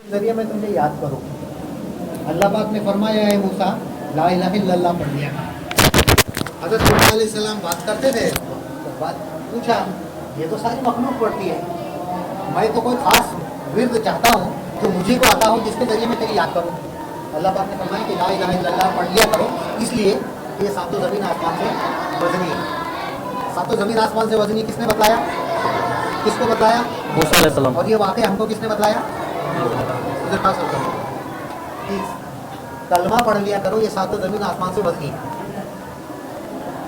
जरिए मैं तुझे याद करूँ। अल्लाह पाक ने फरमाया है मूसा ला इलाहा इल्लल्लाह पढ़ लिया। हज़रत मूसा अलैहिस्सलाम बात करते थे तो बात पूछा, ये तो सारी मखलूक पढ़ती है, मैं तो कोई खास विर्द चाहता हूँ जो मुझे को आता हो जिसके जरिए मैं तेरी याद करूँ। अल्लाह पाक ने फरमाया कि ला इलाहा इल्लल्लाह पढ़ लिया करो, इसलिए ये सातों ज़मीन आसमान से वज़नी है। सातों ज़मीन आसमान से वज़नी किसने बताया? किसको बताया? मूसा अलैहिस्सलाम। और ये वाक़ई हमको किसने बताया? कलमा पढ़ लिया करो, ये सातों ज़मीन आसमान से वज़नी है।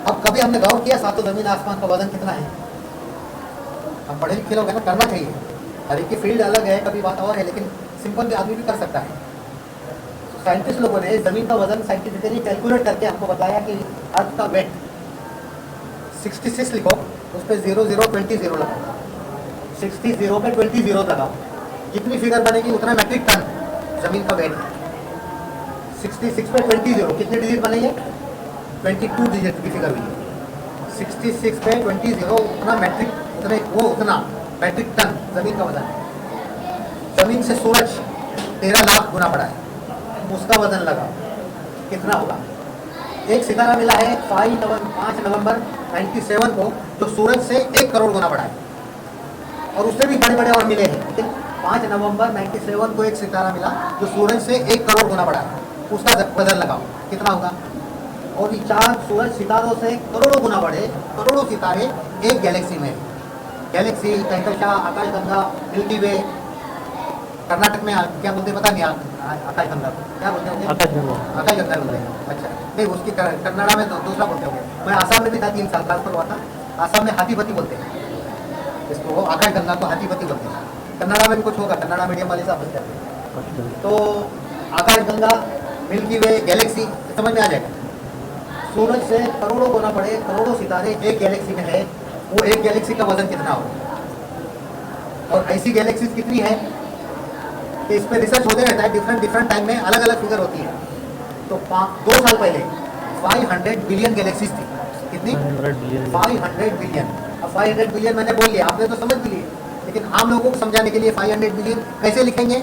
अब कभी हमने गौर किया सातों ज़मीन आसमान का वज़न कितना है? हम पढ़े लिखे लोग हैं ना, करना चाहिए। हर एक की फील्ड अलग है, कभी बात और है, लेकिन सिंपल भी आदमी भी कर सकता है। साइंटिस्ट लोगों ने ज़मीन का वज़न साइंटिफिकली कैलकुलेट करके हमको बताया कि अर्थ का वेट 66 लिखो, उस पर 0020 लगाओ, 60 पे 20 जीरो लगाओ, जितनी फिगर बनेगी उतना मैट्रिक टन ज़मीन का वेट है। 66 पे 20 जीरो कितने डिजिट बनेंगे? 22 डिजिट की फिगर हुई है। 66 पे 20 जीरो उतना मैट्रिक उतना मैट्रिक टन ज़मीन का वजन है। ज़मीन से सूरज 13 लाख गुना बड़ा है, उसका वजन लगाओ कितना होगा? एक सितारा मिला है 5 नवंबर 97 को जो सूरज से 1 करोड़ गुना बड़ा है, और उससे भी बड़े बड़े और मिले हैं, लेकिन 5 नवंबर 97 को एक सितारा मिला जो सूरज से 1 करोड़ गुना बड़ा है, उसका वजन लगाओ कितना होगा? और ये चांद सूरज सितारों से करोड़ों गुना बड़े, करोड़ों सितारे एक गैलेक्सी में। गैलेक्सी, कहकशां, आकाशगंगा, मिल्की वे, कर्नाटक में क्या बोलते हैं पता नहीं, आकाशगंगा क्या बोलते हैं? आकाशगंगा बोलते हैं। अच्छा नहीं, उसकी कन्नड़ा में दूसरा बोलते होंगे। मैं आसाम में भी था 3 साल ट्रांसफर हुआ था, आसाम में हाथीपति बोलते हैं इसको, आकाशगंगा को हाथीपति बोलते हैं। कन्नड़ा में भी कुछ होगा, कन्नड़ा मीडियम वाले साहब बोलते हैं। तो आकाशगंगा, मिल्की वे, गैलेक्सी समझ में आ जाएगा। सूरज से करोड़ों गुना बड़े करोड़ों सितारे एक गैलेक्सी में है, वो एक गैलेक्सी का वजन कितना होगा? और ऐसी गैलेक्सीज कितनी है कि इस पर रिसर्च होते रहता है, डिफरेंट टाइम में अलग अलग फिगर होती है। तो 2 साल पहले 500 बिलियन गैलेक्सीज थी। कितनी? 500 बिलियन। अब 500 बिलियन मैंने बोल लिया, आपने तो समझ भी लिए, लेकिन आम लोगों को समझाने के लिए 500 बिलियन कैसे लिखेंगे?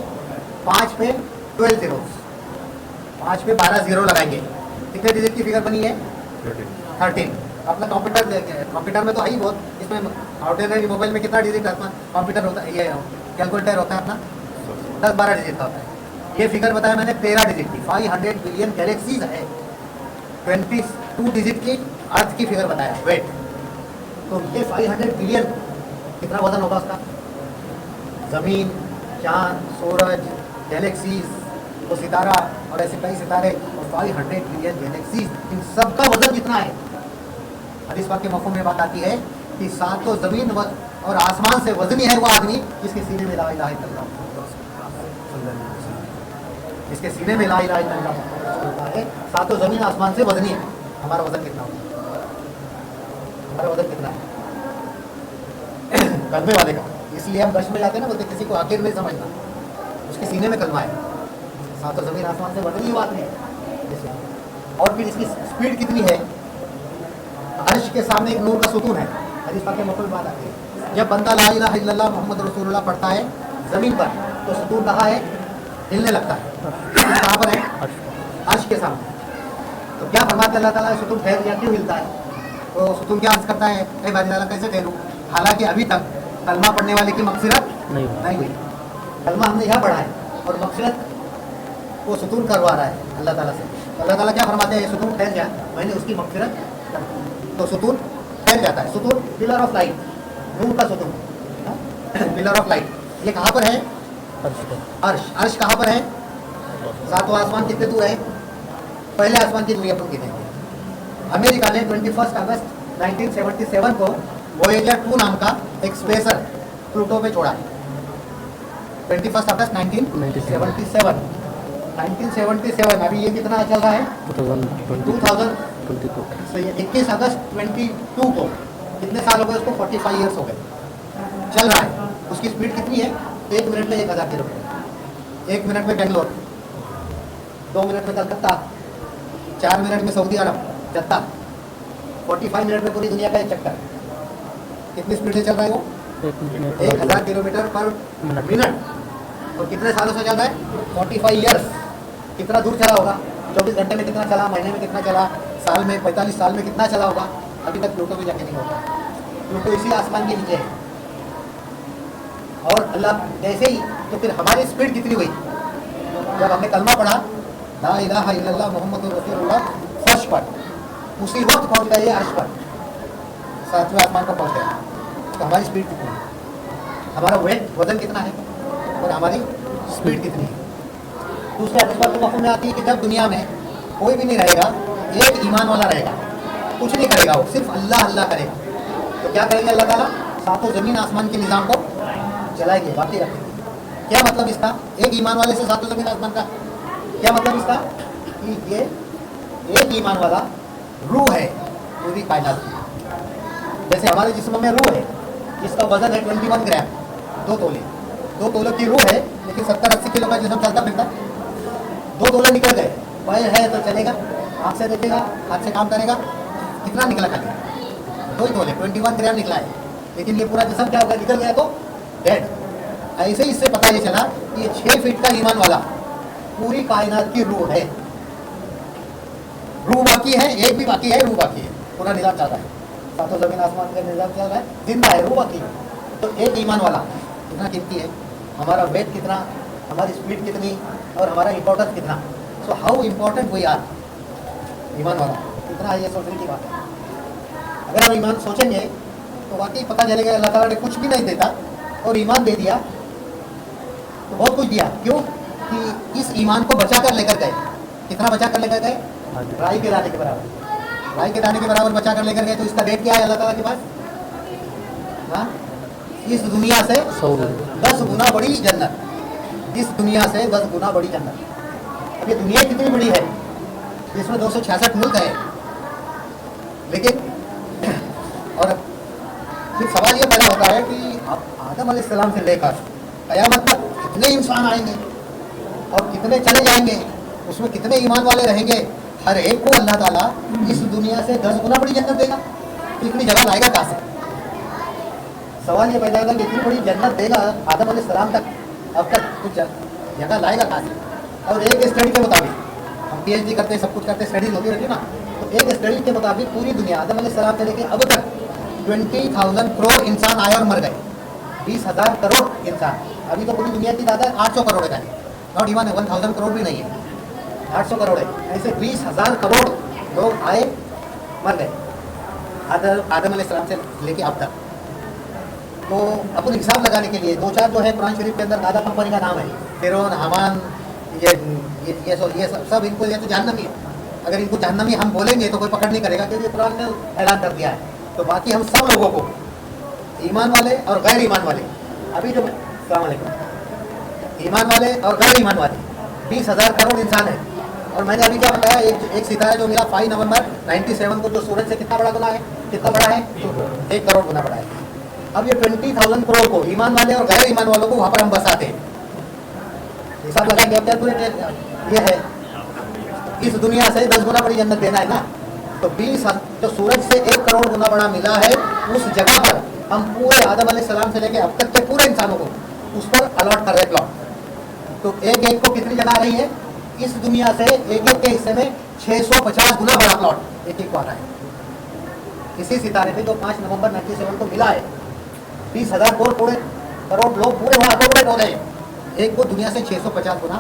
5 पे 12 जीरो, 5 पे 12 जीरो लगाएंगे, कितने डिजिट की फिगर बनी है? 13। अपना कंप्यूटर में तो है ही बहुत, इसमें ऑर्डिनरी मोबाइल में कितना डिजिट अपना कंप्यूटर होता है, ये कैलकुलेटर होता है अपना 10-12 डिजिट का होता है। ये फिगर बताया मैंने 13 डिजिट की। 500 बिलियन गैलेक्सीज है, 22 डिजिट की अर्थ की फिगर बताया वेट। तो ये 500 बिलियन कितना वजन होगा उसका? ज़मीन, चांद, सूरज, गैलेक्सीज, वो सितारा और ऐसे कई सितारे और 500 बिलियन गैलेक्सीज, इन सब का वजन कितना है? हदीस पाक के मफ़हूम में बात आती है कि सातों ज़मीन और आसमान से वजनी है वो आदमी जिसके सीने में ला इलाहा इल्लल्लाह, जिसके सीने में ला इलाहा इल्लल्लाह है। सातों ज़मीन आसमान से वजनी है। हमारा वजन कितना होगा? हमारा वजन कितना है कलमे वाले का? इसलिए हम गश्त में जाते हैं ना, बोलते किसी को आखिर नहीं समझना, उसके सीने में कलमा है। सातों ज़मीन आसमान से वजनी बात नहीं है। और फिर इसकी स्पीड कितनी है? अर्श के सामने एक नूर का सुतून है। हदीस पाक के मफ़हूम बात आती है, जब बंदा ला इलाहा इल्लल्लाह मोहम्मद रसूलुल्लाह पढ़ता है ज़मीन पर, तो सुतून कहाँ है? हिलने लगता है। कहाँ पर है? अर्श के सामने। तो क्या फरमाते अल्लाह ताला, सुतून ठहर गया, क्यों हिलता है? तो सुतून क्या अर्ज़ करता है, ए बारी ताला कैसे ठहरूँ, हालांकि अभी तक कलमा पढ़ने वाले की मग़फ़िरत नहीं हुई। कलमा हमने यहाँ पढ़ा है और मग़फ़िरत वो सुतून करवा रहा है अल्लाह ताला से। अल्लाह ताला क्या फरमाते हैं? सुतून ठहर गया, मैंने उसकी मग़फ़िरत कर दी। तो सुतून ठहर जाता है। सुतून पिलर ऑफ लाइट, नूर का सुतून, पिलर ऑफ लाइट। ये कहाँ पर है? अर्श। अर्श कहाँ पर है? सातों आसमान कितने दूर है? पहले आसमान की दूरी अपन गिनेंगे। अमेरिका ने 21 अगस्त 1977 को वोएजर 2 नाम का एक स्पेसर प्लूटो पे छोड़ा। 21 अगस्त 1977। अभी ये कितना चल रहा है? 2022। तो ये 21 अगस्त 22 को कितने साल हो गए उसको? 45 ईयर्स हो गए चल रहा है। उसकी स्पीड कितनी है? 1 मिनट में 1000 किलोमीटर, 1 मिनट में बेंगलोर, 2 मिनट में कलकत्ता, 4 मिनट में सऊदी अरब जद्दा, 45 मिनट में पूरी दुनिया का एक चक्कर। कितनी स्पीड से चल रहा है वो? 1000 किलोमीटर पर मिनट। और कितने सालों से चल रहा है? 45 ईयर्स। कितना दूर चला होगा? 24 घंटे में कितना चला, महीने में कितना चला, साल में 45 साल में कितना चला होगा? अभी तक प्लूटो में जाके नहीं होता। प्लूटो इसी आसमान के नीचे है। और अल्लाह जैसे ही, तो फिर हमारी स्पीड कितनी हुई? जब हमने कलमा पढ़ा ला इलाहा इल्लल्लाह मुहम्मदुर रसूलुल्लाह, फर्श पर उसी वक्त पहुंच गए अर्श पर, 7वें आसमान पर पहुंच गए। तो हमारी स्पीड कितनी है? हमारा वेट, वजन कितना है और हमारी स्पीड कितनी है? दूसरे हदीस पर तो मफ़हूम में आती है कि जब दुनिया में कोई भी नहीं रहेगा, एक ईमान वाला रहेगा, कुछ नहीं करेगा, वो सिर्फ अल्लाह अल्लाह करेगा। तो क्या करेंगे अल्लाह ताला? सातों ज़मीन आसमान के निज़ाम को चलाएंगे, बाकी रखेंगे। क्या मतलब इसका? एक ईमान वाले से सातों ज़मीन आसमान का क्या मतलब इसका? कि ये एक ईमान वाला रूह है पूरी कायनात की। जैसे हमारे जिस्म में रूह है जिसका वजन है 21 ग्राम, 2 तोले। 2 तोले की रूह है, लेकिन 70-80 किलो का जिस्म चलता फिरता। 2 तोले निकल गए, पैर है तो चलेगा, हाथ से देखेगा, हाथ से काम करेगा, कितना निकला खाली? 2 तोले, 21 ग्राम निकला है। लेकिन ये पूरा जिस्म क्या होगा? निकल गया तो डेड। ऐसे ही इससे पता ये चला कि ये 6 फीट का ईमान वाला पूरी कायनात की रूह है। रूह बाकी है, एक भी बाकी है, रूह बाकी है, पूरा निजाम चल रहा है, सातों जमीन आसमान का निजाम चल रहा है, जिंदा है, रूह बाकी है। तो एक ईमान वाला कितना कीमती है, हमारा वेट कितना, हमारी स्पीड कितनी और हमारा इम्पोर्टेंस कितना। So how important we are, ईमान वाला कितना है, ये सोचने की बात है। अगर हम ईमान सोचेंगे तो वाकई पता चलेगा अल्लाह ताला ने कुछ भी नहीं देता और ईमान दे दिया तो बहुत कुछ दिया। क्यों? कि इस ईमान को बचा कर लेकर गए। कितना बचा कर लेकर गए? राई के दाने के बराबर। राई के दाने के बराबर बचा कर लेकर गए। तो इसका रेट क्या है अल्लाह ताला के पास? हाँ, इस दुनिया से 10 गुना बड़ी जन्नत। इस दुनिया से 10 गुना बड़ी जन्नत। अब ये दुनिया कितनी बड़ी है? इसमें 266 मुल्क है। लेकिन और फिर सवाल ये पैदा होता है कि आदम अलैहिस्सलाम से लेकर क़यामत तक कितने इंसान आएंगे और कितने चले जाएंगे, उसमें कितने ईमान वाले रहेंगे? हर एक को अल्लाह ताला इस दुनिया से 10 गुना बड़ी जन्नत देगा। तो इतनी जगह लाएगा कहाँ से? सवाल ये पैदा होगा कि इतनी बड़ी जन्नत देगा आदम अलैहिस्सलाम तक, अब तक कुछ जगह लाएगा कहाँ से? और एक स्टडी के मुताबिक, हम PhD करते हैं, सब कुछ करते हैं, स्टडीज होती रहती है ना, तो एक स्टडी के मुताबिक पूरी दुनिया आदम अलैहिस्सलाम से लेकर अब तक 20,000 करोड़ इंसान आए और मर गए। 20,000 करोड़ इंसान। अभी तो पूरी दुनिया की तादाद 800 करोड़ है, नॉट इवन 1,000 करोड़ भी नहीं है, 800 करोड़ है। ऐसे 20,000 करोड़ लोग आए मर गए आदम अलैहिस्सलाम से लेके अब तक। तो अपन हिसाब लगाने के लिए 2-4 जो है कुरान शरीफ के अंदर दादा कंपनी का नाम है, फिरौन, हामान, ये सब इनको ये तो जहन्नमी है। अगर इनको जहन्नमी हम बोलेंगे तो कोई पकड़ नहीं करेगा, क्योंकि कुरान ने ऐलान कर दिया है। तो बाकी हम सब लोगों को, ईमान वाले और गैर ईमान वाले, अभी जो अस्सलाम वालेकुम, ईमान वाले और गैर ईमान वाले 20,000 करोड़ इंसान है। और मैंने अभी क्या बताया, एक सितारा जो मिला 5 नवंबर 97 को, जो सूरज से कितना बड़ा गुना है, कितना बड़ा है? 1 करोड़ गुना बड़ा है। अब ये 20,000 करोड़ को, ईमान वाले और गैर ईमान वालों को वहाँ पर हम बसाते हैं। हिसाब लगाएंगे अब क्या पूरे ये है, इस दुनिया से 10 गुना बड़ी जन्नत देना है ना। तो 20 जो सूरज से 1 करोड़ गुना बड़ा मिला है, उस जगह पर हम पूरे आदम अलैहिस्सलाम से लेके अब तक के पूरे इंसानों को उस पर अलॉट कर रहे प्लॉट। तो एक को कितनी जगह आ रही है? इस दुनिया से एक के हिस्से में 650 गुना बड़ा प्लॉट एक को आ रहा है। इसी सितारे पे जो 5 नवंबर 97 को मिला है, 20,000 करोड़ लोग पूरे वहाँ अकोमोडेट हो गए। एक को दुनिया से 650 गुना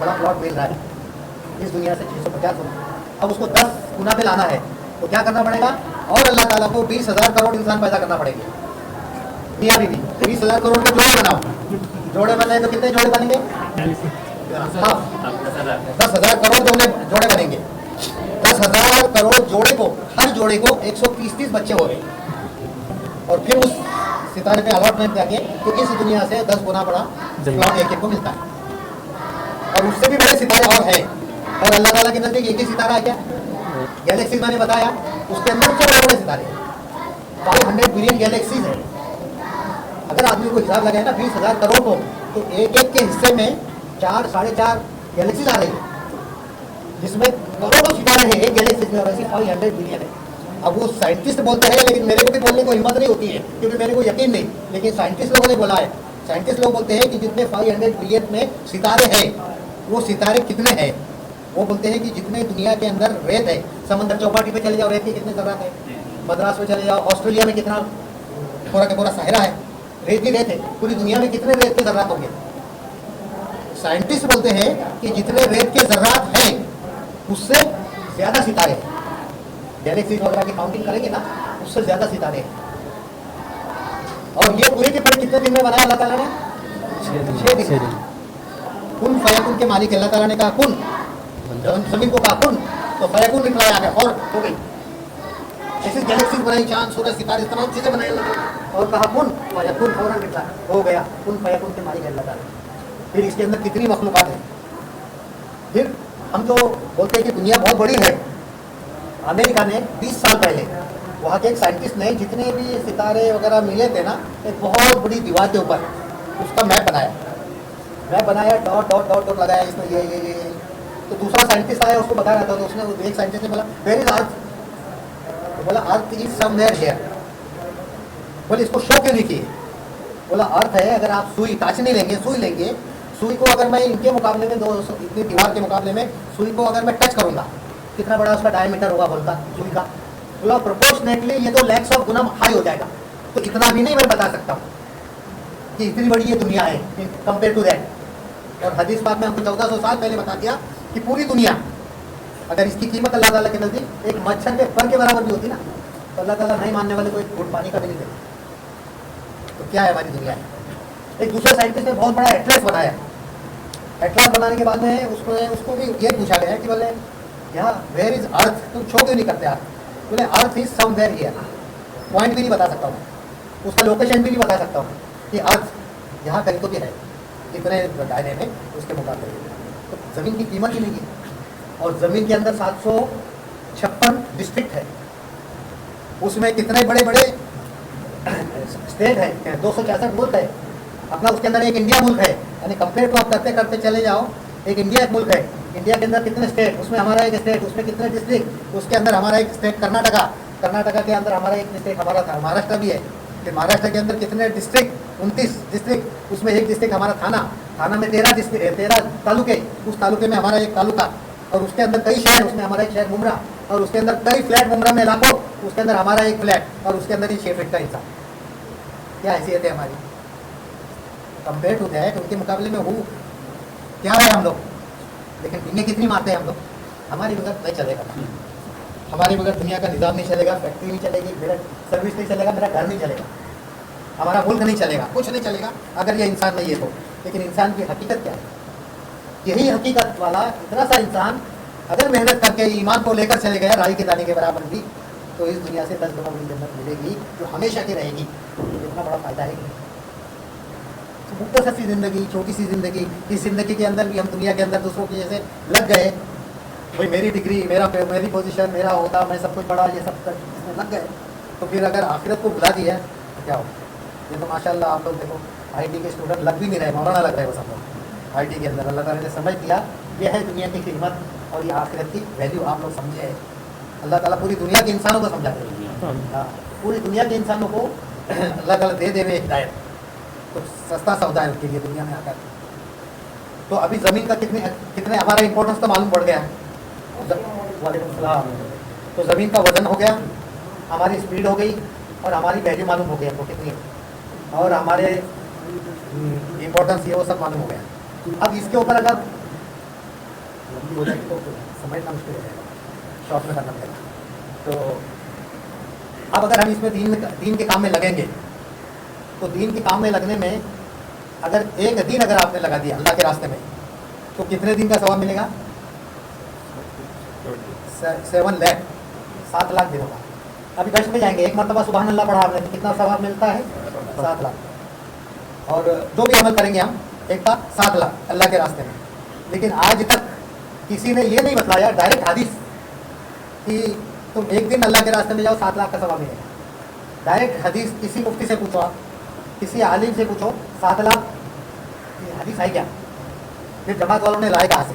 बड़ा प्लॉट मिल रहा है, इस दुनिया से 650 गुना। अब उसको 10 गुना पे लाना है तो क्या करना पड़ेगा? और अल्लाह ताला को 20,000 करोड़ इंसान पैदा करना पड़ेंगे। मियाँ बीवी 20,000 करोड़ के जोड़े बनाओ, जोड़े बनाए तो कितने जोड़े बनेंगे? 10,000 करोड़ जोड़े बनेंगे। 10,000 करोड़ जोड़े को, हर जोड़े को 130 बच्चे हो गए। और फिर उस सितारे पे अलॉटमेंट करके तो इस दुनिया से 10 गुना बड़ा प्लॉट एक को मिलता है। और उससे भी बड़े सितारे और हैं। और अल्लाह ताला के नजदीक एक ही सितारा है क्या? गैलेक्सी मैंने बताया, उसके अंदर उससे बड़े बड़े सितारे 500 बिलियन गैलेक्सीज है। अगर आदमी को हिसाब लगाए ना 20,000 करोड़ को, तो एक के हिस्से में 4-4.5 गैलेक्सीज आ रही है, जिसमें करोड़ों सितारे हैं एक गैलेक्सी में, और ऐसी 500 बिलियन है। अब वो साइंटिस्ट बोलते हैं, लेकिन मेरे को भी बोलने को हिम्मत नहीं होती है, क्योंकि मेरे को यकीन नहीं, लेकिन साइंटिस्ट लोगों ने बोला है साइंटिस्ट लोग बोलते हैं कि जितने 500 बिलियन में सितारे हैं, वो सितारे कितने हैं? वो बोलते हैं कि जितने दुनिया के अंदर रेत है, समंदर चौपाटी पे चले जाओ, रेत के कितने ज़रात है। मद्रास में चले जाओ, ऑस्ट्रेलिया में कितना पूरा का पूरा सहरा है, रेत ही रेत है। पूरी दुनिया में कितने रेत के ज़रात होंगे? साइंटिस्ट बोलते हैं कि जितने रेत के ज़रात हैं, उससे ज़्यादा सितारे हैं। गैलेक्सीज वगैरह की काउंटिंग करेंगे ना, उससे ज़्यादा सितारे हैं। और ये पूरे के पूरे कितने दिन में बनाया अल्लाह ताला ने? 6 दिन। कुन फयाकुन के मालिक अल्लाह ताला ने कहा कुन, जमीन को कहा कुन, तो फयाकुन निकला आ गया और हो गई। ऐसी गैलेक्सीज बनाई, चांद सूरज सितारे तमाम चीज़ें बनाई अल्लाह ने, और कहा कुन फयाकुन, फौरन निकला, हो गया। कुन फयाकुन के मालिक अल्लाह ताला। फिर इसके अंदर कितनी मखलूक़ात है। फिर हम तो बोलते हैं कि दुनिया बहुत बड़ी है। अमेरिका ने 20 साल पहले वहाँ के एक साइंटिस्ट ने जितने भी सितारे वगैरह मिले थे ना, एक बहुत बड़ी दीवार के ऊपर उसका मैप बनाया, डॉट डॉट डॉट डॉट लगाया इसमें ये। तो दूसरा साइंटिस्ट आया, उसको बता रहा था, तो उसने एक साइंटिस्ट ने बोला वेयर इज अर्थ? तो बोला अर्थ इज समवेयर हियर। बोले इसको शो क्यों नहीं किए? बोला अर्थ है, अगर आप सुई ताशनी लेंगे, सुई को अगर मैं इनके मुकाबले में, इतनी दीवार के मुकाबले में सुई को अगर मैं टच करूँगा, कितना बड़ा उसका डायमीटर होगा बोलता सुई का? बोला प्रोपोर्शनेटली ये तो लैक्स ऑफ गुना हाई हो जाएगा। तो इतना भी नहीं मैं बता सकता हूँ कि इतनी बड़ी ये दुनिया है कंपेयर टू दैट। और हदीस पाक में हमको 1400 साल पहले बता दिया कि पूरी दुनिया, अगर इसकी कीमत अल्लाह ताला के नज़दीक एक मच्छर के फर के बराबर भी होती ना, तो अल्लाह ताला नहीं मानने वाले को एक घूंट पानी का भी नहीं देता। तो क्या है हमारी दुनिया है। एक दूसरे साइंटिस्ट ने बहुत बड़ा एटलस बनाया। एटलस बनाने के बाद में उसको भी ये पूछा गया कि बोले यहाँ वेयर इज अर्थ, तुम शो क्यों नहीं करते अर्थ? बोले earth is somewhere here. Point भी नहीं बता सकता हूँ, उसका लोकेशन भी नहीं बता सकता हूँ कि अर्थ यहाँ कहीं तो भी है इतने दायरे में उसके मुकाबले। तो ज़मीन की कीमत ही नहीं है। और ज़मीन के अंदर 756 डिस्ट्रिक्ट है, उसमें कितने बड़े बड़े स्टेट है, 266 मुल्क है अपना। उसके अंदर एक इंडिया मुल्क है, यानी कंपेयर तो आप करते करते चले जाओ, एक इंडिया एक मुल्क है। इंडिया के अंदर कितने स्टेट, उसमें हमारा एक स्टेट, उसमें कितने डिस्ट्रिक्ट, उसके अंदर हमारा एक स्टेट कर्नाटका के अंदर हमारा एक स्टेट हमारा था, महाराष्ट्र भी है। फिर महाराष्ट्र के अंदर कितने डिस्ट्रिक्ट, 29 डिस्ट्रिक्ट, उसमें एक डिस्ट्रिक्ट हमारा थाना में 13 डिस्ट्रिक्ट है, 13 तालुके, उस तालुके में हमारा एक तालुका, और उसके अंदर कई शहर, उसमें हमारा एक शहर मुमरा, और उसके अंदर कई फ्लैट, मुमरा में लाखों, उसके अंदर हमारा एक फ्लैट, और उसके अंदर ही 6 फीट का हिस्सा। क्या हैसियत है हमारी कंपेयर टू दैट? उनके मुकाबले में हूँ क्या है हम लोग। लेकिन दुनिया कितनी मारते हैं हम लोग। हमारी बगैर नहीं चलेगा, हमारी बगैर दुनिया का निज़ाम नहीं चलेगा, फैक्ट्री नहीं चलेगी, मेरा सर्विस नहीं चलेगा, मेरा घर नहीं चलेगा, हमारा मुल्क नहीं चलेगा, कुछ नहीं चलेगा अगर ये इंसान नहीं है तो। लेकिन इंसान की हकीकत क्या है? यही हकीकत वाला इतना सा इंसान अगर मेहनत करके ईमान को लेकर चले गया राई के दाने के बराबर भी, तो इस दुनिया से 10 गुना बड़ी जन्नत मिलेगी जो हमेशा की रहेगी। इतना बड़ा फ़ायदा है कि मुख्तसर सी ज़िंदगी, छोटी सी ज़िंदगी, इस ज़िंदगी के अंदर भी हम दुनिया के अंदर दूसरों की जैसे लग गए, भाई मेरी डिग्री, मेरी पोजीशन, मेरा होता, मैं सब कुछ पढ़ा, ये सब इसमें लग गए, तो फिर अगर आखिरत को बुला दिया तो क्या हो? ये तो माशाल्लाह आप लोग देखो IT के स्टूडेंट लग भी नहीं रहे, मौलाना लग रहे हो सब लोग IT के अंदर। अल्लाह ताला ने समझ दिया ये है दुनिया की खिदमत और ये आखिरत की वैल्यू आप लोग समझे। अल्लाह ताला पूरी दुनिया के इंसानों को समझाते हैं, हाँ पूरी दुनिया के इंसानों को अल्लाह ताला दे देवे हिदायत। तो सस्ता सौदा है उनके लिए दुनिया में आकर। तो अभी ज़मीन का कितने हमारा इंपॉर्टेंस तो मालूम पड़ गया है। वालेकुम सलाम। तो ज़मीन का वज़न हो गया, हमारी स्पीड हो गई, और हमारी वैल्यू मालूम हो गई हमको कितनी, और हमारे इंपॉर्टेंस ये वो सब मालूम हो गया। अब इसके ऊपर अगर लंबी हो जाएगी तो समझना मुश्किल हो जाएगा, शॉर्ट में करना पड़ेगा। तो अब अगर हम इसमें दीन के काम में लगेंगे, तो दीन के काम में लगने में अगर एक दिन अगर आपने लगा दिया अल्लाह के रास्ते में, तो कितने दिन का सवाब मिलेगा? 7 लाख, 7 लाख दिनों का। अभी कष्ट में जाएंगे, एक मरतबा सुबहान अल्लाह पढ़ा आपने, कितना सवाब मिलता है? 7 लाख। और जो भी अमल करेंगे हम एक का 7 लाख अल्लाह के रास्ते में। लेकिन आज तक किसी ने ये नहीं बतलाया डायरेक्ट हदीस कि तुम एक दिन अल्लाह के रास्ते में जाओ 7 लाख का सवाब मिलेगा। डायरेक्ट हदीस किसी मुफ्ती से पूछो, आप किसी आलिम से पूछो 7 लाख हदीस है क्या? फिर जमात वालों ने लाए कहाँ से?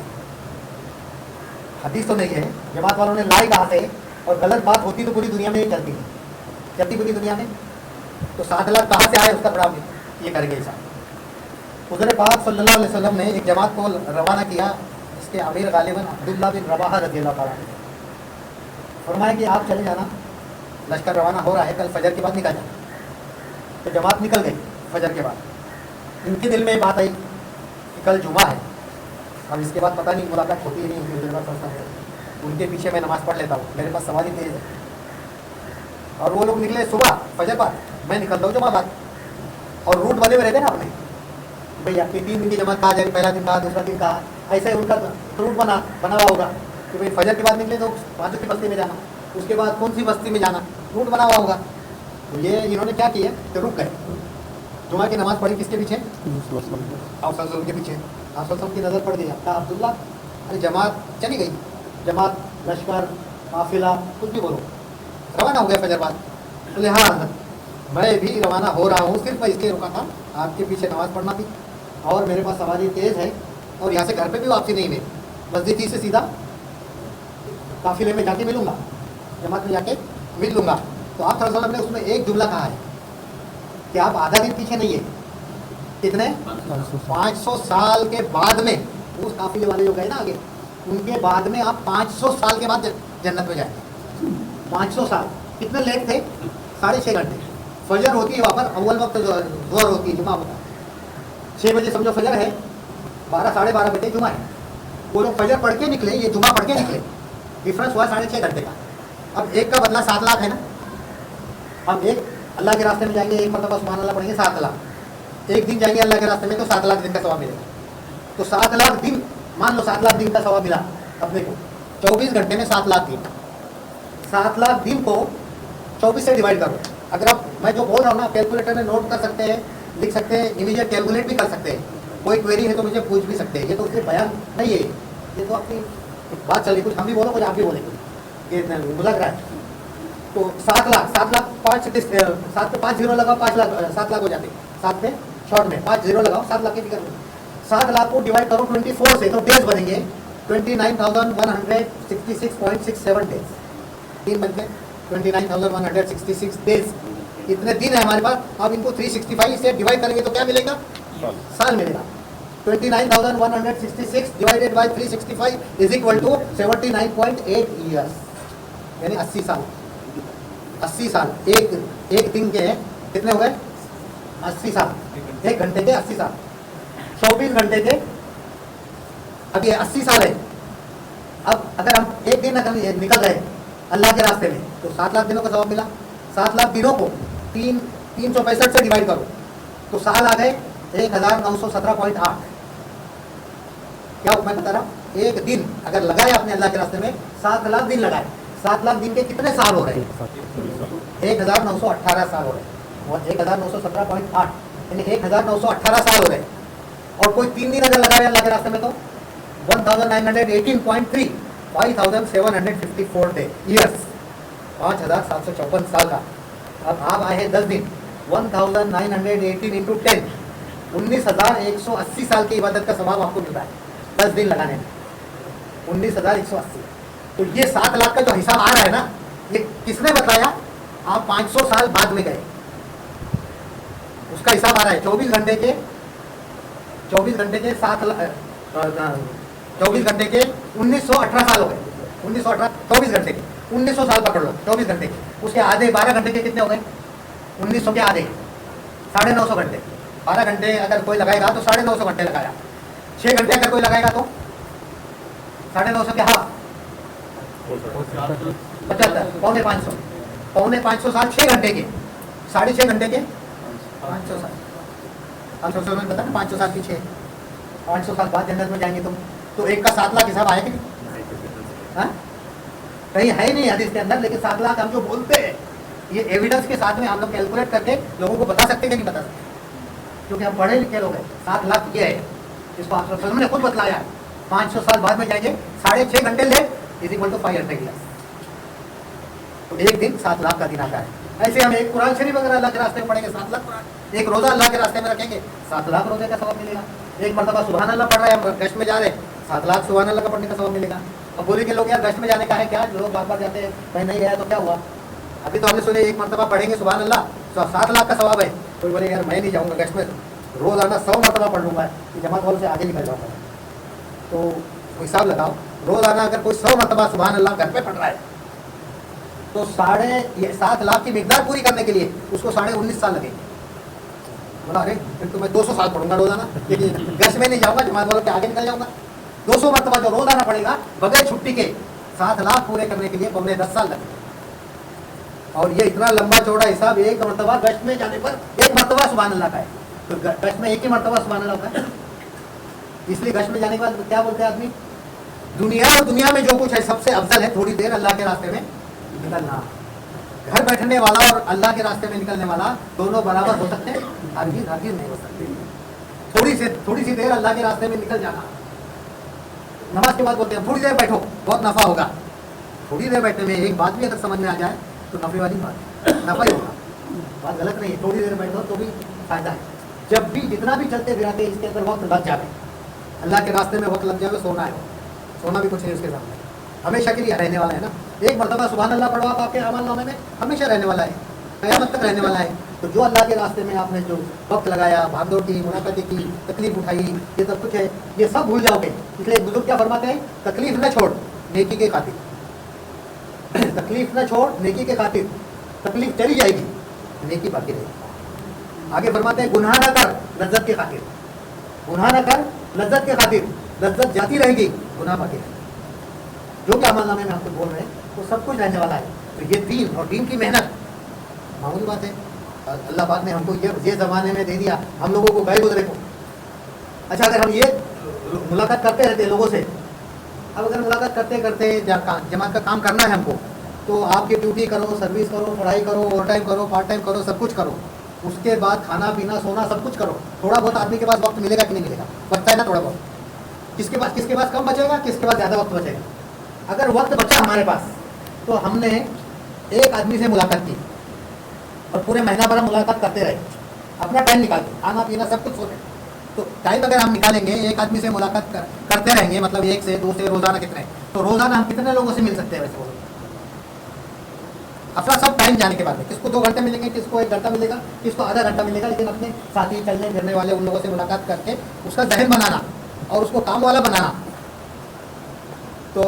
हदीस तो नहीं है, जमात वालों ने लाई कहाँ से? और गलत बात होती तो पूरी दुनिया में ही चलती है, चलती पूरी दुनिया में। तो 7 लाख कहाँ से आए उसका बड़ा ये करेंगे हिसाब। हुज़ूर पाक सल्लल्लाहु अलैहि वसल्लम ने एक जमात को रवाना किया, इसके अमीर गालिबन अब्दुल्ला बिन रवाहा रज़ियल्लाहु ताला अन्हु। फरमाया कि आप चले जाना, लश्कर रवाना हो रहा है, कल फजर के बाद निकल जाना। तो जमात निकल गई फजर के बाद। इनके दिल में बात आई कि कल जुमा है, अब इसके बाद पता नहीं मुलाकात होती है नहीं होती। उनके पीछे मैं नमाज़ पढ़ लेता हूँ, मेरे पास सवारी तेज़ है। और वो लोग निकले सुबह फजर बाद, मैं निकलता हूँ जुमा बाद। और रूट बने हुए रहते ना अपने, भाई आपकी 3 दिन की जमात कहा जाएगी, पहला दिन कहा, दूसरा दिन कहा, ऐसे उनका रूट बना हुआ होगा कि भाई फजर के बाद निकले तो पाँचों की बस्ती में जाना, उसके बाद कौन सी बस्ती में जाना, रूट बना हुआ होगा। तो ये इन्होंने क्या किया तो रुक गए। जुमा की नमाज़ पढ़ी किसके पीछे? आप के पीछे। आप की नज़र पड़ गई, आपका अब्दुल्ला, अरे जमात चली गई, जमात लश्कर काफिला कुछ भी बोलो, रवाना हो गया फजर बाद। बोले हाँ मैं भी रवाना हो रहा हूँ, सिर्फ मैं इसलिए रुका था आपके पीछे नमाज़ पढ़ना थी, और मेरे पास सवारी तेज़ है, और यहाँ से घर पे भी वापसी नहीं हुई, मस्जिद ही से सीधा काफिले में जाके मिलूँगा, जमात में जाके मिल लूँगा। तो आप सल्लल्लाहु अलैहि वसल्लम ने उसमें एक जुमला कहा है कि आप आधा दिन पीछे नहीं है, कितने 500 साल के बाद में, उस काफिले वाले जो गए ना आगे, उनके बाद में आप 500 साल के बाद जन्नत में जाएंगे। 500 साल कितने लेट थे? 6.5 घंटे। फजर होती है वहाँ पर, अव्वल वक्त ज़ोहर होती है, जुमा होता है 6 बजे, समझो फजर है, 12 साढ़े 12 बजे जुमा है। वो लोग फजर पढ़ के निकले, ये जुमा पढ़ के निकले, डिफरेंस हुआ 6.5 घंटे का। अब एक का बदला 7 लाख है ना, अब एक अल्लाह के रास्ते में जाएंगे, एक मरतबा सुभान अल्लाह पढ़ेंगे 7 लाख। एक दिन जाएंगे अल्लाह के रास्ते में तो 7 लाख दिन का सवाब मिलेगा। तो 7 लाख दिन, मान लो 7 लाख दिन का सवाब मिला अपने को, 24 घंटे में 7 लाख दिन। 7 लाख दिन को 24 से डिवाइड करो। अगर आप, मैं जो बोल रहा हूँ ना, कैलकुलेटर में नोट कर सकते हैं, लिख सकते हैं, इमीडिएट कैलकुलेट भी कर सकते हैं। कोई क्वेरी है तो मुझे पूछ भी सकते हैं, ये तो उसके बयान नहीं है, ये तो आपकी बात चल रही, कुछ हम भी बोलो कुछ आप भी बोलेंगे, ये लग रहा है। तो 7 लाख 5 7 पे 5 जीरो लगाओ, 5 लाख 7 लाख हो जाते, 7 पे शॉर्ट में 5 जीरो लगाओ, 7 लाख की फिगर में 7 लाख को डिवाइड करो 24 से, तो डेज बनेंगे 29,166.67 डेज। दिन बनते 29,166 डेज। इतने दिन है हमारे पास। अब इनको 365 से डिवाइड करेंगे तो क्या मिलेगा? साल मिलेगा। 29,166 divided by 365 is equal to 79.8 years, यानी 80 साल। 80 साल एक दिन के कितने हो गए? 80 साल। 1 घंटे के 80 साल, 24 घंटे के, अब ये 80 साल है। अब अगर हम एक दिन अगर निकल गए अल्लाह के रास्ते में तो 7 लाख दिनों का सवाब मिला। 7 लाख दिनों को 365 से डिवाइड करो तो साल आ गए 1917.8। क्या मैं बता रहा हूँ, एक दिन अगर लगाए आपने अल्लाह के रास्ते में, 7 लाख दिन लगाए, 7 लाख दिन के कितने साल हो रहे हैं? 1918 साल हो रहे हैं, और 1917.8 यानी 1918 साल हो रहे हैं। और कोई 3 दिन अगर लगाए अल्लाह के रास्ते में तो 1918.3 5754 डे ईयर्स, 5754 साल का। अब आप आए हैं 10 दिन, 1918 इंटू 10, 19,180 साल की इबादत का सवाब आपको मिलता है 10 दिन लगाने में, 19,180। तो ये 7 लाख का जो हिसाब आ रहा है ना, ये किसने बताया? आप 500 साल बाद में गए, उसका हिसाब आ रहा है। 24 घंटे के 24 घंटे के 1918 साल हो गए। 1918 24 घंटे के 1900 साल पकड़ लो, 24 घंटे के, उसके आधे 12 घंटे के कितने हो गए? 1900 के आधे 950 घंटे। 12 घंटे अगर कोई लगाएगा तो 950 घंटे लगाया। 6 घंटे अगर कोई लगाएगा तो 950 के हाफ 75, पौने 500 साल 6 घंटे के, 6.5 घंटे के 500 साल। 500 साल में बता ना, 500 साल पीछे 500 साल बाद जन्नत में जाएंगे तुम। तो एक का 7 लाख हिसाब आया कि नहीं? हाँ, कहीं है ही नहीं हदीस के अंदर, लेकिन 7 लाख हम जो बोलते हैं ये एविडेंस के साथ में हम लोग कैलकुलेट करके लोगों को बता सकते हैं कि नहीं बता सकते, क्योंकि हम पढ़े लिखे लोग हैं। 7 लाख ये है, इसको आप ने खुद बतलाया। 500 साल बाद में जाएंगे, 6.5 घंटे late is equal to 500 years. तो एक दिन 7 लाख का दिन आता है। ऐसे हम एक कुरान शरीफ अगर अल्लाह के रास्ते में पढ़ेंगे 7 लाख कुरान, एक रोजा अल्लाह के रास्ते में रखेंगे 7 लाख रोजे का सवाब मिलेगा। एक मरतबा सुभान अल्लाह पढ़ रहे हैं, हम गश्त में जा रहे हैं, 7 लाख सुभान अल्लाह का पढ़ने का सवाब मिलेगा। अब बोले कि लोग यार गश्त में जाने का है क्या, लोग बार बार जाते हैं, मैं नहीं गया तो क्या हुआ? अभी तो हमने सुने एक मरतबा पढ़ेंगे सुभान अल्लाह 7 लाख का सवाब है। कोई बोले यार मैं नहीं जाऊँगा गश्त में, रोज़ाना 100 मरतबा पढ़ लूँगा कि जमात वालों से आगे निकल जाऊँगा। तो हिसाब लगाओ, रोज़ाना अगर कोई 100 मरतबा सुभान अल्लाह घर पे पढ़ रहा है तो 7.5 लाख की मिकदार पूरी करने के लिए उसको 19.5 साल लगेंगे। बोला अरे फिर तो मैं 200 साल पढ़ूंगा रोज़ाना, लेकिन गश में नहीं जाऊँगा, जमात वालों के आगे निकल जाऊँगा। 200 मरतबा जो रोज़ाना पड़ेगा बगैर छुट्टी के 7 लाख पूरे करने के लिए पौने 10 साल लगेंगे। और ये इतना लंबा चौड़ा हिसाब एक मरतबा गश्त में जाने पर एक मरतबा सुभान अल्लाह का है। तो गश्त में एक ही मरतबा सुभान अल्लाह का है, इसलिए गश्त में जाने के बाद क्या बोलते हैं आदमी, दुनिया और दुनिया में जो कुछ है सबसे अफजल है थोड़ी देर अल्लाह के रास्ते में निकलना। घर बैठने वाला और अल्लाह के रास्ते में निकलने वाला दोनों बराबर हो सकते हैं? हरगिज़ हरगिज़ नहीं हो सकते। थोड़ी सी देर अल्लाह के रास्ते में निकल जाना। नमाज के बाद बोलते हैं थोड़ी देर बैठो बहुत नफ़ा होगा। थोड़ी देर बैठने में एक बात भी अगर समझ में आ जाए तो नफ़े वाली बात नफ़ा ही होगा, बात गलत नहीं है। थोड़ी देर बैठो तो भी फ़ायदा है। जब भी जितना भी चलते फिराते इसके अंदर वक्त लग जाए, अल्लाह के रास्ते में वक्त लग जाए, सोना है, सोना भी कुछ नहीं उसके सामने, हमेशा के लिए रहने वाला है ना। एक मरतबा सुभान अल्लाह पढ़वा आपके अमल नामे में हमेशा रहने वाला है, क़यामत तक रहने वाला है। तो जो अल्लाह के रास्ते में आपने जो वक्त लगाया, भागदौड़ की, मुनाफाती की, तकलीफ उठाई, ये सब कुछ है, ये सब भूल जाओगे। इसलिए बुजुर्ग क्या फरमाते हैं, तकलीफ न छोड़ नेकी के खातिर, तकलीफ न छोड़ नेकी के खातिर, तकलीफ चली जाएगी नेकी बाकी रहेगी। आगे फरमाते हैं गुनाह न कर लज्जत के खातिर, गुनाह न कर लज्जत के खातिर, लज्जत जाती रहेगी गुनाह बाकी रहेगी। जो कि अमल नामे में आपको बोल रहे हैं वो सब कुछ रहने वाला है। तो ये दीन और दीन की मेहनत मामूली बात है। अल्लाह पाक ने हमको ये ज़माने में दे दिया, हम लोगों को गए गुजरे को। अच्छा अगर हम ये मुलाकात करते रहते लोगों से, अब अगर मुलाकात करते करते जमात का काम करना है हमको, तो आपकी ड्यूटी करो, सर्विस करो, पढ़ाई करो, ओवर टाइम करो, पार्ट टाइम करो, सब कुछ करो, उसके बाद खाना पीना सोना सब कुछ करो। थोड़ा बहुत आदमी के पास वक्त मिलेगा कि नहीं मिलेगा, बचता है ना थोड़ा बहुत। किसके पास कम बचेगा, किसके पास ज़्यादा वक्त बचेगा। अगर वक्त बचा हमारे पास तो हमने एक आदमी से मुलाकात की और पूरे महीना भर मुलाकात करते रहे, अपना टाइम निकाल के, खाना पीना सब कुछ सोचे। तो टाइम अगर हम निकालेंगे, एक आदमी से मुलाकात करते रहेंगे, मतलब 1 से 2 से रोज़ाना कितने, तो रोज़ाना हम कितने लोगों से मिल सकते हैं वैसे बोलो अपना सब टाइम जाने के बाद में। किसको 2 घंटे मिलेंगे, किसको 1 घंटा मिलेगा, किसको आधा घंटा मिलेगा, लेकिन अपने साथी चलने फिरने वाले उन लोगों से मुलाकात करके उसका जहन बनाना और उसको काम वाला बनाना। तो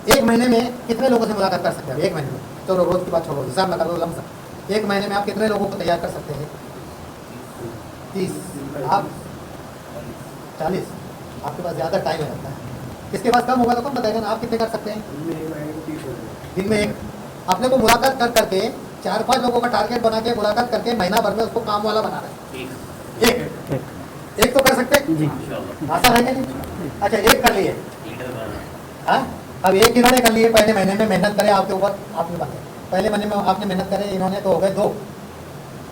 1 महीने में कितने लोगों से मुलाकात कर सकते हैं? 1 महीने में, चलो रोज़ की बात छोड़ो, हिसाब लगा लो लमसम, 1 महीने में आप कितने लोगों को तैयार कर सकते हैं? 30, आप 40, आपके पास ज़्यादा टाइम रहता है। किसके पास कम होगा तो कम बताएगा ना, आप कितने कर सकते हैं? दिन में 1। अपने को मुलाकात कर करके 4-5 लोगों का टारगेट बना के मुलाकात करके महीना भर में उसको काम वाला बना रहे हैं। एक तो कर सकते हैं, आसान है क्या नहीं? अच्छा 1 कर लिए, हाँ अब 1 इन्होंने कर लिए, पहले महीने में मेहनत करे आपके ऊपर, आपने बात पहले महीने में आपने मेहनत करे इन्होंने तो हो गए 2,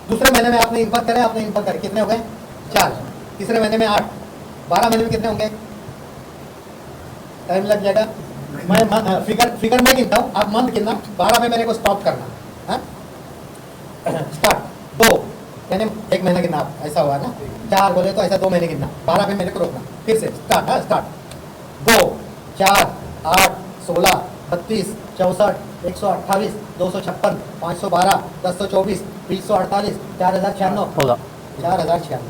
दूसरे महीने में आपने इन पर करे, आपने इन पर करे, कितने हो गए? 4, तीसरे महीने में 8, 12 महीने में कितने होंगे? टाइम लग जाएगा। मैं फिगर मैं गिनता हूँ, आप मंथ गिनना, 12 में मेरे को स्टॉप करना, स्टार्ट 2 यानी 1 महीना गिनना, आप ऐसा हुआ ना, 4 बोले तो ऐसा 2 महीने गिनना, 12 में मेरे को रोकना, फिर से स्टार्ट 2, 4, 8, 16, 32, 64, 128, 256, 512, 1024, 2048, 4096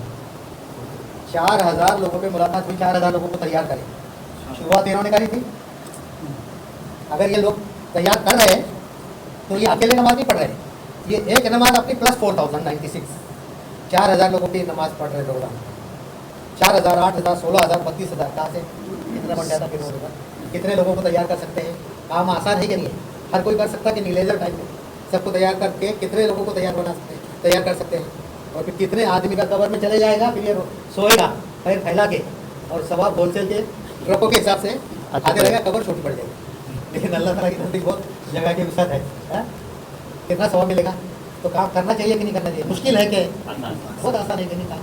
4000 लोगों पे मुलाकात हुई, 4000 लोगों को तैयार करें। शुरुआत इन्होंने करी थी। अगर ये लोग तैयार कर रहे हैं तो ये अकेले नमाज नहीं पढ़ रहे, ये एक नमाज अपनी प्लस 4096, 4000 लोगों की नमाज पढ़ रहे रोजाना। 4000, 8000, 16000, 32000, कहाँ से कितना बन जाता? फिर होगा कितने लोगों को तैयार कर सकते हैं? काम आसान है कि नहीं है? हर कोई कर सकता है कि नहीं? लेजर टाइम में सबको तैयार करके कितने लोगों को तैयार कर सकते हैं? और फिर कितने आदमी का कबर में चले जाएगा, फिर ये सोएगा पैर फैला के, और सवाब होलसेल के ट्रकों के हिसाब से आते रहेगा, कबर छोटी पड़ जाएगी। लेकिन अल्लाह ताला की नज़दीक बहुत जगह की वसअत है, कितना सवाब मिलेगा? तो काम करना चाहिए कि नहीं करना चाहिए? मुश्किल है कि बहुत आसान है कि नहीं काम?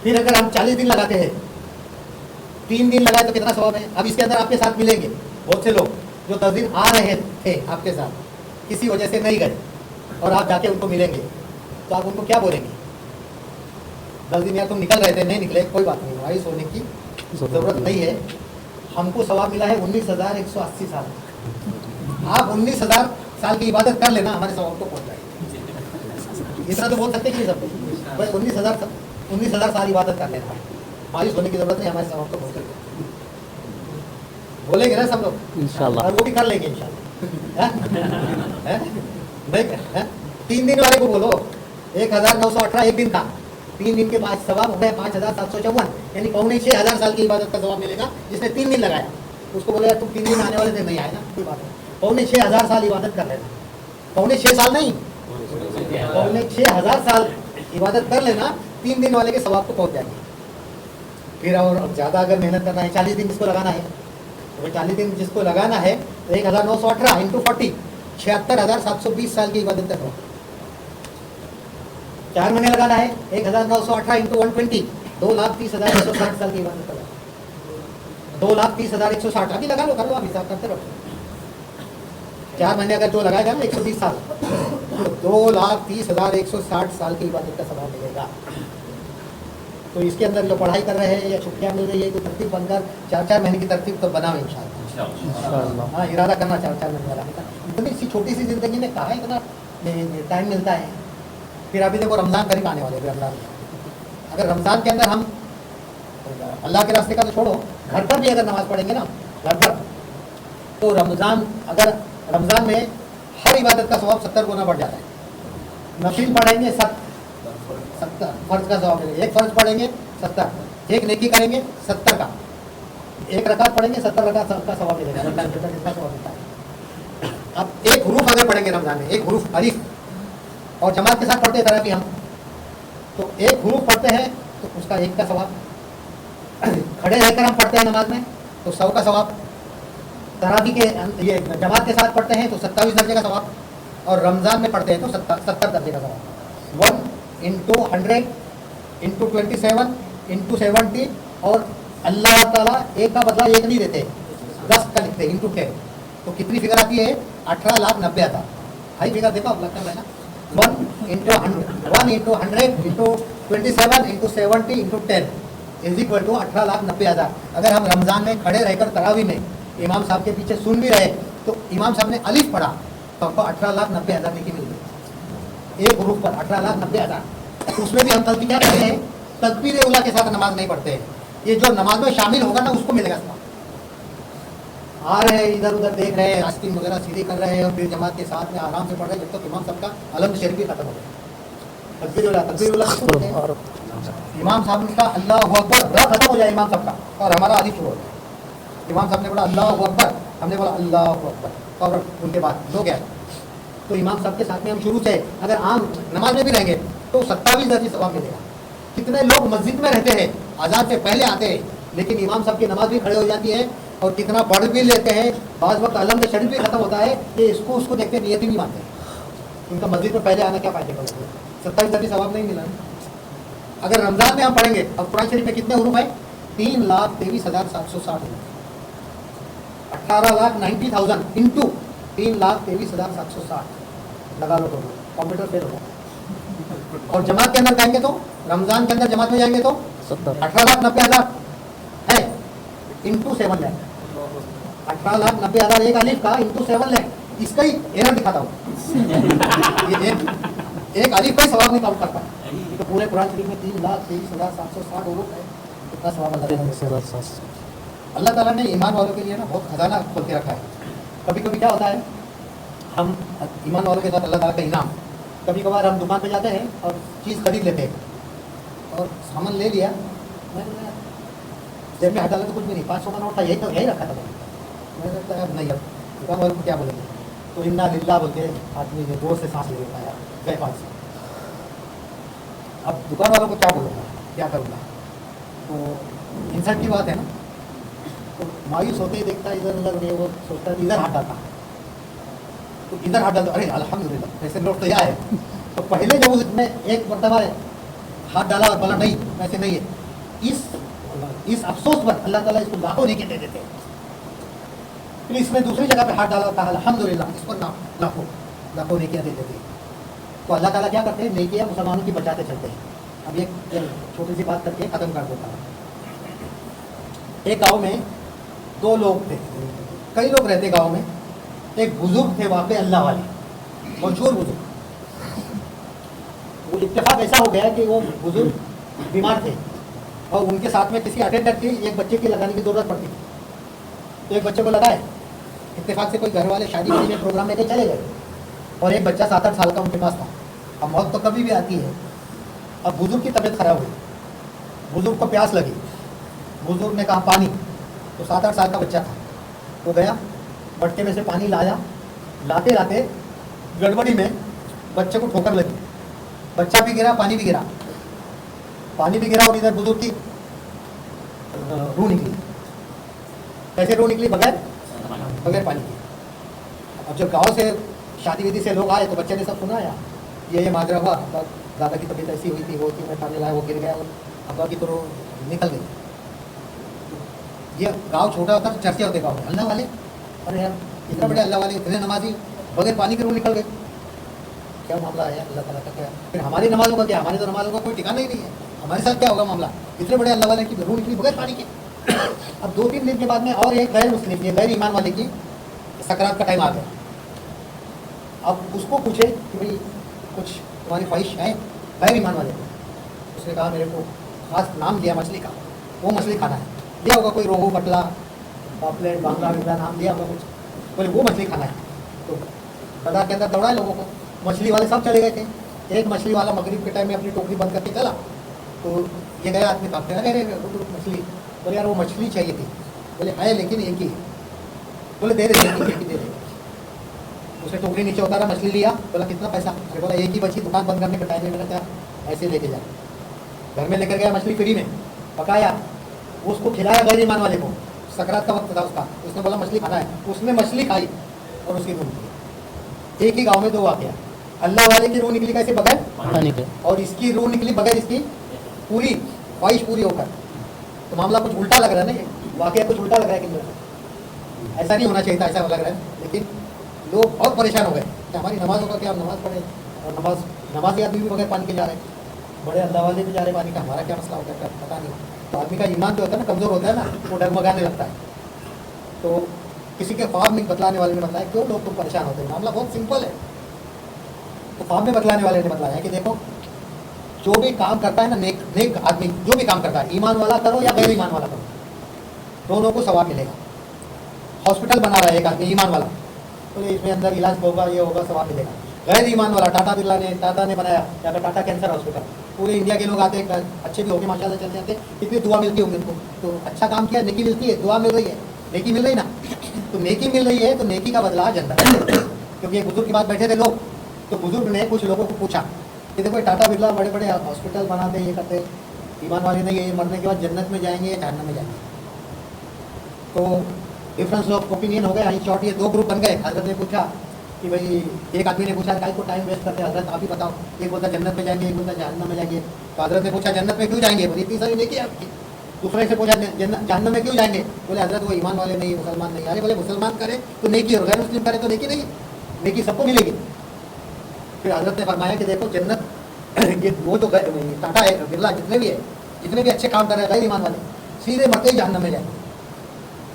फिर अगर हम 40 दिन लगाते हैं, 3 दिन लगाए तो कितना सवाब है? अब इसके अंदर आपके साथ मिलेंगे बहुत से लोग जो 10 दिन आ रहे थे आपके साथ, किसी वजह से नहीं गए, और आप जाके उनको मिलेंगे, तो आप उनको क्या बोलेंगे? 10 दिन यार तुम निकल रहे थे, नहीं निकले, कोई बात नहीं, मायूस होने की ज़रूरत नहीं है, हमको सवाब मिला है 19,180 साल। आप 19,000 साल की इबादत कर लेना, हमारे सवाब को पहुँच जाएगी। इतना तो बोल सकते कि नहीं सब? बस 19,000 19,000 साल इबादत कर लेना। मायूस होने की जरूरत नहीं, हमारे सवाब तो बहुत बोलेंगे ना सब लोग इंशाल्लाह, और वो भी कर लेंगे इंशाल्लाह। नहीं 3 दिन वाले को बोलो 1918 एक दिन का, 3 दिन के 5 सवाब हो गए 5,754, यानी 6,500 साल की इबादत का सवाब मिलेगा जिसने 3 दिन लगाया। उसको बोलेगा तुम 3 दिन आने वाले दिन नहीं आए ना, कोई बात नहीं, 6,500 साल इबादत कर लेना। 6.5 साल नहीं, 6,500 साल इबादत कर लेना, 3 दिन वाले के सवाब को पहुंच जाएंगे। फिर और ज़्यादा अगर मेहनत करना है, 40 दिन जिसको लगाना है, तो 40 दिन जिसको लगाना है तो 1918 इंटू 40, 76,720 साल की इबादत कर लो। 4 महीने लगाना है 1918 इंटू 120, 2,30,160 साल की इबादत करो। 2,30,160 अभी लगा लो, कर लो, आप हिसाब करते रहो। 4 महीने अगर जो लगाएगा ना 120 साल, तो 2,30,160 साल की इबादत का सवाब मिलेगा। तो इसके अंदर जो पढ़ाई कर रहे हैं या छुट्टियां मिल रही है तो तरतीब बनकर 4-4 महीने की तरतीब तो बनाओ इंशाल्लाह। हाँ, इरादा करना 4-4 महीने वाला। इतनी सी छोटी सी जिंदगी में कहाँ इतना टाइम मिलता है। फिर अभी देखो रमज़ान करीब आने वाले, रमज़ान अगर रमज़ान के अंदर हम अल्लाह के रास्ते का तो छोड़ो, घर पर भी अगर नमाज़ पढ़ेंगे ना घर पर, तो रमज़ान में हर इबादत का सवाब 70 गुना बढ़ जाता है। नफिल पढ़ेंगे 70, फर्ज का सवाब मिलेगा। एक फर्ज पढ़ेंगे 70, एक नेकी करेंगे 70 का, एक रकात पढ़ेंगे 70 रकात का सवाब मिलेगा। कितना सवाब मिलता है। अब एक हुरूफ अगर पढ़ेंगे रमज़ान में, एक हुरूफ अलिफ, और जमात के साथ पढ़ते हैं तरावी हम, तो एक हुरूफ पढ़ते हैं तो उसका 1 का सवाब, खड़े रहकर हम पढ़ते हैं नमाज में तो 100 का सवाब, तरावी के ये जमात के साथ पढ़ते हैं तो 27 दर्जे का सवाब, और रमज़ान में पढ़ते हैं तो 70 दर्जे का सवाब। 1 इंटू 100 इंटू 27 इंटू 70, और अल्लाह ताला 1 का बदला 1 नहीं देते, 10 का लिखते हैं इंटू 10, तो कितनी फिगर आती है 18,90,000। हाई फिगर देखो आप लगता है ना, 1 into 100 into 27 into 70 into 10 is equal to 18,90,000। अगर हम रमज़ान में खड़े रहकर तरावी में इमाम साहब के पीछे सुन भी रहे तो इमाम साहब ने अलिफ पढ़ा तो हमको 18,90,000 नेकी मिल गई, एक ग्रुप पर 18,90,000। उसमें भी हम गलती क्या करते हैं, तकबीर उला के साथ नमाज नहीं पढ़ते हैं। ये जो नमाज में शामिल होगा ना उसको मिलेगा सवाब। आ रहे हैं इधर उधर देख रहे हैं, आस्तीन वगैरह सीधी कर रहे हैं और फिर जमात के साथ में आराम से पढ़ रहे हैं, जब तक इमाम साहब का अलम शरीफ भी खत्म हो गया। तकबीर उला इमाम साहब का अल्लाह अकबर बड़ा खत्म हो जाए इमाम साहब का, और हमारा अली शुरू हो जाए। इमाम साहब ने बोला अल्लाह अकबर, हमने बोला अल्लाह अकबर, और उनके बाद हो गया। तो इमाम साहब के साथ में हम शुरू से अगर आम नमाज में भी रहेंगे तो 27 दर्जे सवाब मिलेगा। कितने लोग मस्जिद में रहते हैं, आज़ान से पहले आते हैं, लेकिन इमाम साहब की नमाज भी खड़े हो जाती है और कितना पढ़ भी लेते हैं, बाज़ वक्त अलम शरीफ भी खत्म होता है, ये इसको उसको देखते नियत ही नहीं मानते। उनका मस्जिद में पहले आना क्या फायदे का, 27 दर्जे सवाब नहीं मिला। अगर रमज़ान में हम पढ़ेंगे, अब कुरान शरीफ में कितने हुरूफ है, 3,23,760, 18,90,000 इंटू 3,23,760 लगा लो, तो कंप्यूटर फेल होगा। और जमात के अंदर जाएंगे तो रमज़ान के अंदर जमात में जाएंगे तो 18,90,000 है इंटू 7 लैख, 18,90,000 एक अलिफ का इंटू 7 लैख। इसका ही एरर दिखाता हूँ ये एक अलिफ का ही सवाब नहीं काउंट करता। तो पूरे कुरान शरीफ में 3,23,760 हुरूफ है, कितना सवाब अल्लाह ताला ने ईमान वालों के लिए ना बहुत खजाना खोल के रखा है। कभी कभी क्या होता है, हम ईमान वालों के साथ अल्लाह ताला का इनाम, कभी कभार हम दुकान पे जाते हैं और चीज़ खरीद लेते हैं और सामान ले लिया, जेब में हटा तो कुछ भी नहीं, 500 का नोट था, यही तो यही रखा था। मैंने लगता है अब नहीं, अब दुकान वालों को क्या बोलेंगे, तो इन्ना लिल्लाह बोल के आदमी ने जोर से सांस ले लेता है गए 500। अब दुकान वालों को क्या बोलूँगा, क्या करूँगा, तो इंसान की बात है ना। तो मायूस होते ही देखता है इधर उधर, वो सोचता है इधर हाथ डालता, तो इधर हाथ डालता, अरे अल्हम्दुलिल्लाह ऐसे नोट तो यह है। तो पहले जब उसने एक मरतबा हाथ डाला और बोला नहीं वैसे नहीं है, इस अफसोस पर अल्लाह ताला इसको लाखों नेकी दे देते हैं। फिर इसने दूसरी जगह पे हाथ डाला, कहा अल्हम्दुलिल्लाह, इस पर लाखों नेकियां दे देते हैं। तो अल्लाह ताला क्या करते हैं, नेकियां मुसलमानों की बचाते चलते हैं। अब एक छोटी सी बात करके ख़त्म कर देता हूँ। एक गाँव में 2 लोग थे, कई लोग रहते गाँव में। एक बुजुर्ग थे वहाँ पे अल्लाह वाले, मशहूर बुजुर्ग। वो इत्तेफाक ऐसा हो गया कि वो बुजुर्ग बीमार थे और उनके साथ में किसी अटेंडेंट की एक बच्चे की लगाने की ज़रूरत पड़ती थी, तो एक बच्चे को लगाए। इत्तेफाक से कोई घर वाले शादी में प्रोग्राम लेके चले गए और एक बच्चा 7-8 साल का उनके पास था। अब मौत तो कभी भी आती है। अब बुजुर्ग की तबीयत खराब हुई, बुजुर्ग को प्यास लगी, बुजुर्ग ने कहा पानी, तो 7-8 साल का बच्चा था, वो गया मटके में से पानी लाया, लाते लाते गड़बड़ी में बच्चे को ठोकर लगी, बच्चा भी गिरा, पानी भी गिरा, पानी भी गिरा और इधर बुजुर्ग की रूह निकली। कैसे रूह निकली? बगैर पानी की। अब जब गांव से शादी विधि से लोग आए तो बच्चे ने सब सुनाया, ये माजरा हुआ, दादा की तबीयत ऐसी हुई थी, वो थी, मैं खाने लाया, वो गिर गया और अब्बा की तो रूह निकल गई। ये गांव छोटा होता तो चर्चा होते गाँव में, अल्लाह वाले, अरे यार इतना बड़े अल्लाह वाले, इतने नमाजी, बगैर पानी के रूह निकल गए, क्या मामला है अल्लाह ताला का? क्या फिर हमारी नमाजों का क्या? हमारी तो नमाजों का कोई ठिकाना ही नहीं है, हमारे साथ क्या होगा मामला? इतने बड़े अल्लाह वाले की रूह निकली बगैर पानी के। अब 2-3 दिन के बाद में और एक गैर मुस्लिम, ये गैर ईमान वाले की सकरात का टाइम आ गया। अब उसको पूछे कि भाई कुछ तुम्हारी ख्वाहिश है? गैर ईमान वाले, उसने कहा मेरे को खास नाम दिया मछली का, वो मछली खाना है, दिया होगा कोई रोहू, कटला, पॉपलेट, बांगड़ा विंगड़ा नाम दिया होगा कुछ, बोले वो मछली खाना है। तो बाजार के अंदर दौड़ा लोगों को, मछली वाले सब चले गए थे। एक मछली वाला मगरिब के टाइम में अपनी टोकरी बंद करके चला, तो ये गया आदमी काटते, अरे मछली, बोले यार वो मछली चाहिए थी, बोले है लेकिन एक ही है, बोले दे दे, एक ही दे दे। उसने टोकरी नीचे उतारा, मछली लिया, बोला कितना पैसा? अरे बोला एक ही बची, दुकान बंद करने का टाइम नहीं मिला, ऐसे लेके जा। घर में लेकर गया मछली फ्री में, पकाया, उसको खिलाया गैर ईमान वाले को, सकरात का वक्त था उसका, उसने बोला मछली खाना है, उसने मछली खाई और उसकी रूह निकली। एक ही गांव में 2 वाकया, अल्लाह वाले की रूह निकली कैसे? बगैर पानी के, और इसकी रूह निकली बगैर इसकी पूरी ख्वाहिश पूरी होकर। तो मामला कुछ उल्टा लग रहा है ना, वाकया कुछ उल्टा लग रहा है कि ऐसा नहीं होना चाहिए था, ऐसा लग रहा है, लेकिन लोग बहुत परेशान हो गए कि हमारी नमाजों का क्या, नमाज पढ़े और नमाजी आदमी भी बगैर पानी के जा रहे हैं, बड़े अल्लाह वाले भी जा रहे पानी का, हमारा क्या मसला होता है पता नहीं। तो आदमी का ईमान जो होता है ना, कमज़ोर होता है ना, वो डगमगाने लगता है। तो किसी के ख्वाब में बतलाने वाले ने बताया क्यों लोग तुम परेशान होते हैं, मामला बहुत सिंपल है। तो ख्वाब में बतलाने वाले ने बताया कि देखो जो भी काम करता है ना, नेक आदमी जो भी काम करता है, ईमान वाला करो या गैर ईमान वाला करो, दोनों को सवाब मिलेगा। हॉस्पिटल बना रहा है एक आदमी ईमान वाला, तो इसमें अंदर इलाज होगा, ये होगा, सवाब मिलेगा। गैर ईमान वाला, टाटा ने बनाया या फिर टाटा कैंसर हॉस्पिटल, पूरे इंडिया के लोग आते हैं, अच्छे भी होंगे माशाल्लाह, चलते आते, कितनी दुआ मिलती होंगी उनको। तो अच्छा काम किया, नेकी मिलती है, दुआ मिल रही है, नेकी मिल रही ना, तो नेकी मिल रही है, तो नेकी का बदला जन्नत है। क्योंकि एक बुजुर्ग के पास बैठे थे लोग, तो बुजुर्ग ने कुछ लोगों को पूछा कि देखो टाटा बिरला बड़े बड़े हॉस्पिटल बनाते, ये करते, ईमान वाले नहीं, ये मरने के बाद जन्नत में जाएंगे या जहन्नम में जाएंगे? तो डिफरेंस ऑफ ओपिनियन हो गया, शॉर्ट ये 2 ग्रुप बन गए। हजरत ने पूछा कि भाई, एक आदमी ने पूछा काय को टाइम वेस्ट करते हजरत, आप ही बताओ, एक बोलता जन्नत में जाएंगे, एक बोलता जहन्नम में जाएंगे। तो हजरत ने पूछा जन्नत में क्यों जाएंगे? बोले इतनी सारी नेकी आपकी। दूसरे से पूछा जहन्नम में क्यों जाएंगे? बोले हजरत वो ईमान वाले नहीं, मुसलमान नहीं। अरे बोले मुसलमान करे तो नेकी और गैर मुस्लिम करे तो नेकी नहीं, नेकी सबको मिलेगी। फिर हजरत ने फरमाया कि देखो जन्नत, ये वो तो टाटा है, बिरला, जितने भी अच्छे काम कर रहे हैं गैर ईमान वाले, सीधे मरते ही जहन्नम में जाएंगे,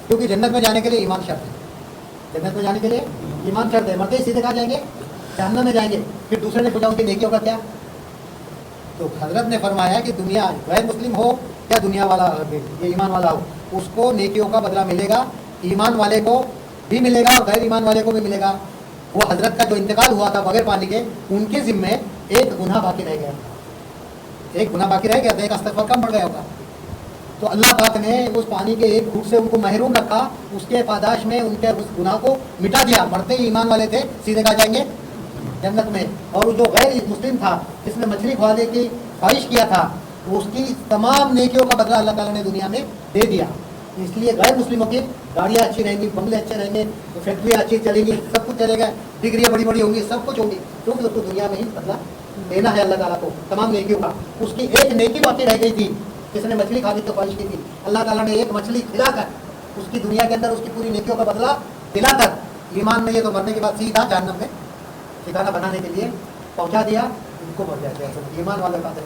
क्योंकि जन्नत में जाने के लिए ईमान शर्त है। जन्नत में जाने के लिए ईमान शर्त है, मरते ही सीधे कहाँ जाएंगे? जहन्नम में जाएंगे। फिर दूसरे ने पूछा उनकी नेकियों का क्या? तो हजरत ने फरमाया कि दुनिया गैर मुस्लिम हो या दुनिया वाला, ये ईमान वाला हो, उसको नेकियों का बदला मिलेगा, ईमान वाले को भी मिलेगा और गैर ईमान वाले को भी मिलेगा। वो हजरत का जो इंतकाल हुआ था बगैर पानी के, उनके जिम्मे एक गुनाह बाकी रह गया, एक गुनाह बाकी रह गया था, एक इस्तिग़फ़ार कम बढ़ गया होगा। तो अल्लाह पाक ने उस पानी के एक घूंट से उनको महरूम रखा, उसके पादाश में उनके उस गुनाह को मिटा दिया। मरते ही ईमान वाले थे, सीधे कहाँ जाएंगे? जन्नत में। और जो गैर मुस्लिम था, जिसने मछली खवाने की ख्वाहिश किया था, उसकी तमाम नेकियों का बदला अल्लाह ताला ने दुनिया में दे दिया। इसलिए गैर मुस्लिमों की गाड़ियाँ अच्छी रहेंगी, बंगले अच्छे रहेंगे, फैक्ट्रियाँ अच्छी चलेंगी, सब कुछ चलेगा, डिग्रियाँ बड़ी बड़ी होंगी, सब कुछ होंगी, क्योंकि उसको दुनिया में ही बदला देना है अल्लाह ताला को तमाम नेकियों का। उसकी एक नेकी बाकी रह गई थी, जिसने मछली खाने की ख्वाहिश की थी, अल्लाह ताला ने एक मछली खिलाकर उसकी दुनिया के अंदर उसकी पूरी नेकियों का बदला दिलाकर, ईमान में ये तो मरने के बाद सीधा जहन्नम में ठिकाना बनाने के लिए पहुंचा दिया, उनको पहुंचा दिया। ईमान वाले बातें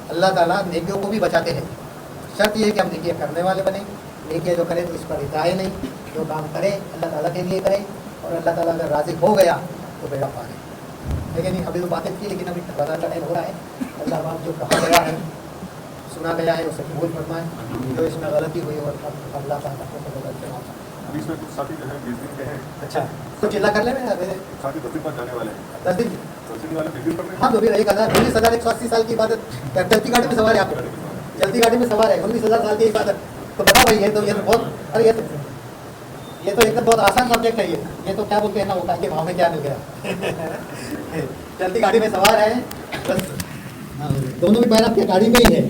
अल्लाह ताला नेकियों को भी बचाते हैं। शर्त ये है कि हम नेकियां करने वाले बने, नेकियां जो करें तो इस पर इताए नहीं, जो काम करे अल्लाह ताला के लिए करे, और अल्लाह ताला अगर राज़ी हो गया तो बेड़ा पार है। लेकिन अभी तो बातें की, लेकिन अभी बाजार का टाइम हो रहा है। अल्लाह पाक जो कहा गया है सुना गया है उसे कबूल फरमाए, जो इसमें गलती हुई और अल्लाह का अभी इसमें कुछ साथी जो है 20 दिन के हैं। अच्छा तो चिल्ला कर ले साथी 10 दिन बाद जाने वाले हैं। 10 दिन 10 दिन वाले 20 दिन पर हाँ तो फिर 19,180 साल की इबादत चलती गाड़ी में सवार है, आप चलती गाड़ी में सवार है 19,000 साल की इबादत। तो बताओ भाई ये तो बहुत अरे ये तो एकदम बहुत आसान सब्जेक्ट है ये तो क्या बोलते हैं ना वो के भाव में क्या मिल गया चलती गाड़ी में सवार है बस, दोनों भी पैर आपके गाड़ी में ही है।